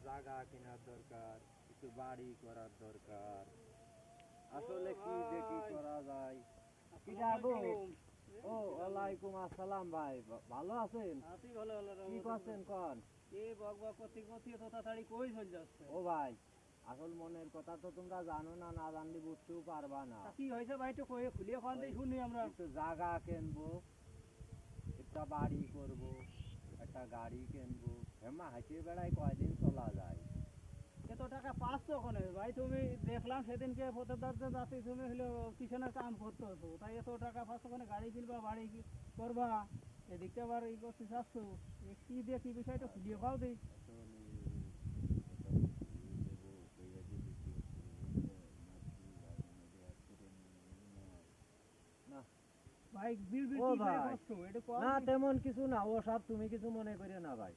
জায়গা কেনার দরকার, একটু বাড়ি করার দরকার। আসলে কি যে কি করা যায়? কি ডাকো? ও ওয়ালাইকুম আসসালাম ভাই, ভালো আছেন? আছি ভালো ভালো কি করছেন কোন? এ বক বক করতে করতে তো তাড়াতাড়ি কই চল যাচ্ছে। ও ভাই, আসল মনের কথা তো তোমরা জানো না, না জানলে বুঝতেও পারবা না। তা কি হয়েছে ভাই, একটু কয়ে খুলিয়ে খান দিয়ে শুনি আমরা। একটু জায়গা কিনবো, একটা বাড়ি করব, একটা গাড়ি কিনবো। হেমা হাঁটিয়ে বেড়াই কয়দিন চলা যায়? এত টাকা পাচ্ছ ওখানে ভাই? তুমি দেখলাম সেদিনকে প্রতিদারতে যাতে তুমি হলো কিষানের কাম করতে হতো, তাই এত টাকা পাচ্ছ ওখানে? গাড়ি কিনবা, বাড়ি করবা, এদিকটা আবার এই করতে চাচ্ছ, কি দিয়ে কি বিষয়টা খুলিয়ে খাও দিই। না ভাই বিল বিল ও কি করে ভাই, করছো এটা কম? না তেমন কিছু না, ও সব তুমি কিছু মনে করিও না ভাই।